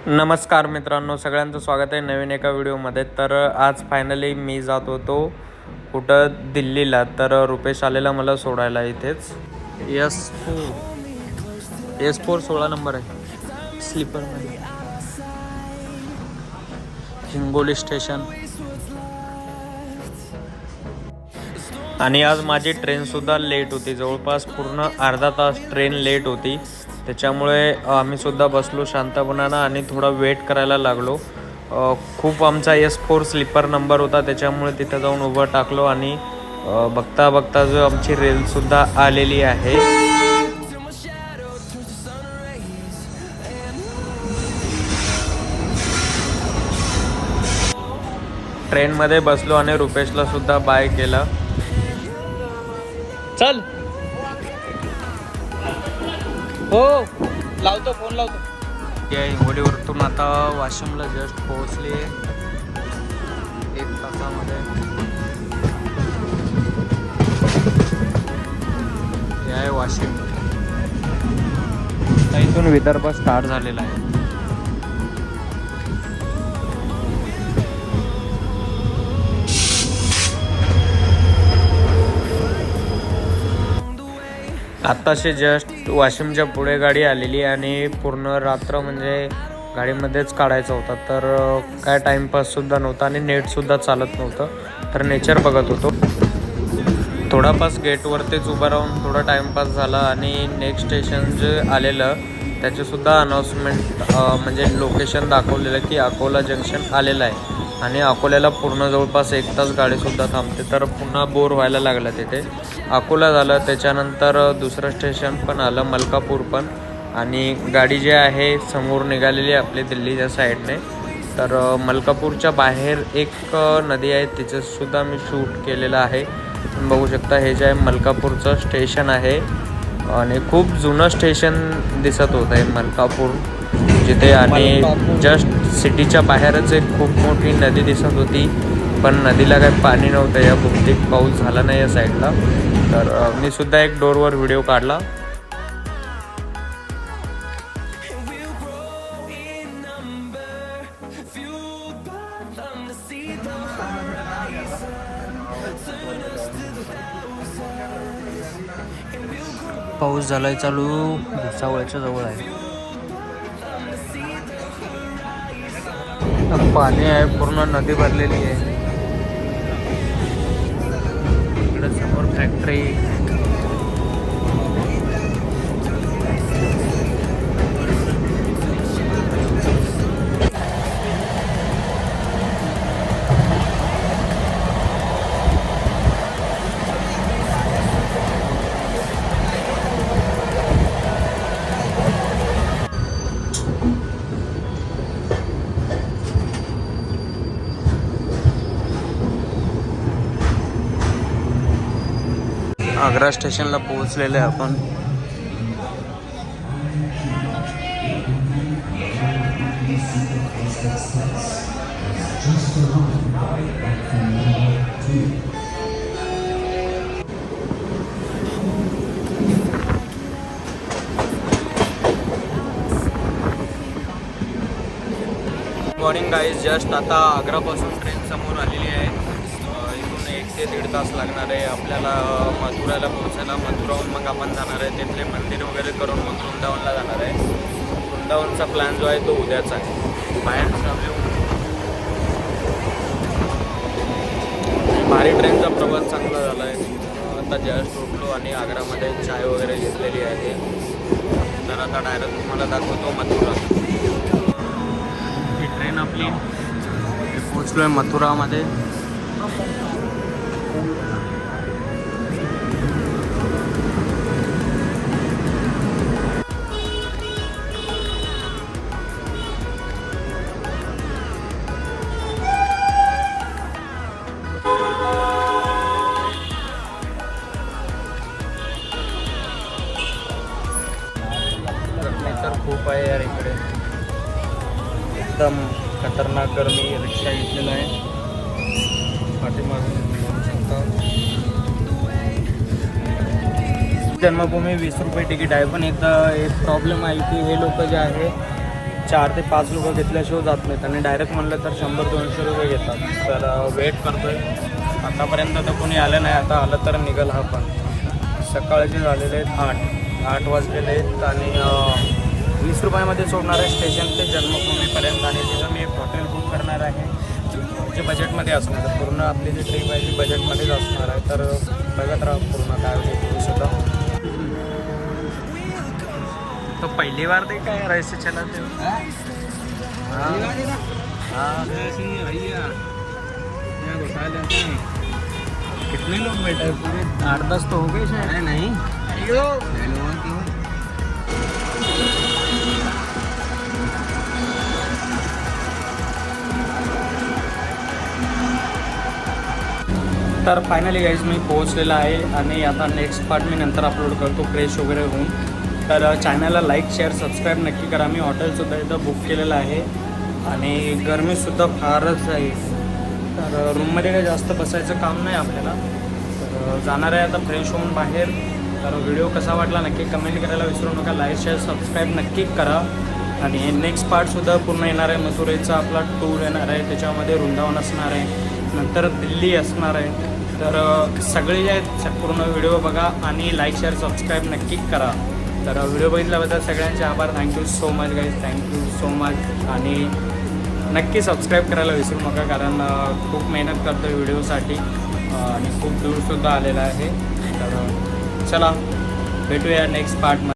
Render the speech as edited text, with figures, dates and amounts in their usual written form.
नमस्कार मित्रांनो, सगळ्यांचं स्वागत आहे नवीन एका व्हिडिओमध्ये. तर आज फायनली मी जात होतो कुठं दिल्लीला. तर रुपेश आलेला मला सोडायला इथेच. S4 16 नंबर आहे स्लीपरमध्ये, हिंगोली स्टेशन. आणि आज माझी ट्रेनसुद्धा लेट होती, जवळपास पूर्ण अर्धा तास ट्रेन लेट होती. त्याच्यामुळे आम्हीसुद्धा बसलो शांतपणानं आणि थोडा वेट करायला लागलो. खूप आमचा S4 स्लीपर नंबर होता, त्याच्यामुळे तिथं जाऊन उभं टाकलो आणि बघता बघता जो आमची रेलसुद्धा आलेली आहे. ट्रेनमध्ये बसलो आणि रुपेशला सुद्धा बाय केलं. चल हो, लावतो फोन लावतो. या हिंगोलीवरतून आता वाशिमला जस्ट पोहोचली 1 तासामध्ये. हे आहे वाशिम. इथून विदर्भ स्टार्ट झालेला आहे. आत्ताशी जस्ट वाशिमच्या पुढे गाडी आलेली आणि पूर्ण रात्र म्हणजे गाडीमध्येच काढायचा होता. तर काय टाईमपाससुद्धा नव्हता आणि नेटसुद्धा चालत नव्हतं. तर नेचर बघत होतो. थोडापास गेटवरतीच उभं राहून थोडा टाईमपास झाला आणि नेक्स्ट स्टेशन जे आलेलं त्याचेसुद्धा अनाऊन्समेंट म्हणजे लोकेशन दाखवलेलं की अकोला जंक्शन आलेलं आहे. आणि अकोल्याला पूर्ण जवळपास 1 तास गाडीसुद्धा थांबते. तर पुन्हा बोर व्हायला लागलं तिथे. अकोला झालं, त्याच्यानंतर दुसरं स्टेशन पण आलं मलकापूर पण. आणि गाडी जी आहे समोर निघालेली आहे आपली दिल्लीच्या साईडने. तर मलकापूरच्या बाहेर एक नदी आहे, तिचंसुद्धा मी शूट केलेलं आहे. तुम्ही बघू शकता, हे जे आहे मलकापूरचं स्टेशन आहे आणि खूप जुनं स्टेशन दिसत होतं आहे मलकापूर जिथे. आणि जस्ट सिटीच्या बाहेरच एक खूप मोठी नदी दिसत होती, पण नदीला काही पाणी नव्हतं. या बहुतेक पाऊस झाला नाही या साईडला. तर मी सुद्धा एक डोरवर व्हिडिओ काढला. पाऊस झालाय चालू, भुसावळच्या जवळ आहे. पाणी आहे, पूर्ण नदी भरलेली आहे. इकडे समोर फॅक्टरी. आग्रा स्टेशनला पोहोचलेले आपण. मॉर्निंग गाईज, जस्ट आता आग्रापासून ट्रेन समोर आलेली आहे. इथून 1 ते 1.5 तास लागणार आहे आपल्याला मथुराला पोहोचायला. मथुराहून मग आपण जाणार आहे तिथले मंदिर वगैरे करून मग वृंदावनला जाणार आहे. वृंदावनचा प्लॅन जो आहे तो उद्याचा आहे. बाहेरचा व्ह्यू, भारी ट्रेनचा प्रवास चांगला झाला आहे. आता जस्ट उठलो आणि आग्रामध्ये चाय वगैरे घेतलेली आहे. तर आता डायरेक्ट तुम्हाला दाखवतो मथुरा. ही ट्रेन आपली पोचलो आहे मथुरामध्ये. खूप आहे यार इकडे, एकदम खतरनाक गरमी. रिक्षा घेतलेला आहे पाठीमागून बघू शकता. जन्मभूमी 20 रुपये तिकीट आहे. पण एकदा एक प्रॉब्लेम आहे की हे लोक जे आहे 4 ते 5 लोक घेतल्याशिवाय जात नाहीत आणि डायरेक्ट म्हणलं तर 100-200 रुपये घेतात. तर वेट करतो आहे. आतापर्यंत तर कोणी आलं नाही, आता आलं तर निघाल हा पण. सकाळचे झालेले आहेत 8 वाजलेले आहेत आणि 20 रुपयामध्ये सोडणार आहे स्टेशन ते जन्मभूमीपर्यंत आणि तिथं मी एक हॉटेल बुक करणार आहे जे बजेटमध्ये असणार आहे. पूर्ण आपली जी ट्रिप आहे ती बजेटमध्येच असणार आहे. तर बघत राहा पूर्ण काय होते सुद्धा. तो पहली बार देखा है ऐसे चलाते हो? कितने लोग बैठे हैं? पूरे 8-10 तो हो गए शायद. नहीं तर फायनली गाईज मी पोहोचलेला आहे आणि आता नेक्स्ट पार्ट मी नंतर अपलोड करतो फ्रेश वगैरे होऊन. तर चॅनलला लाईक शेअर सबस्क्राईब नक्की करा. मी हॉटेलसुद्धा इथं बुक केलेलं आहे आणि गरमीसुद्धा फारच आहे. तर रूममध्ये काही जास्त बसायचं काम नाही आपल्याला. तर जाणार आहे आता फ्रेश होऊन बाहेर. तर व्हिडिओ कसा वाटला नक्की कमेंट करायला विसरू नका. लाईक शेअर सबस्क्राईब नक्की करा. आणि नेक्स्ट पार्टसुद्धा पूर्ण येणार आहे. मथुरेचा आपला टूर येणार आहे, त्याच्यामध्ये वृंदावन असणार आहे, नंतर दिल्ली असणार आहे. तर सगळे जे आहेत पूर्ण व्हिडिओ बघा आणि लाईक शेअर सबस्क्राईब नक्की करा. तर व्हिडिओ बघितल्याबद्दल सगळ्यांचे आभार. Thank you so much guys, thank you so much. आणि नक्की सबस्क्राईब करायला विसरू नका कारण खूप मेहनत करतो व्हिडिओसाठी आणि खूप दूरसुद्धा आलेला आहे. तर चला भेटूया नेक्स्ट पार्टमध्ये.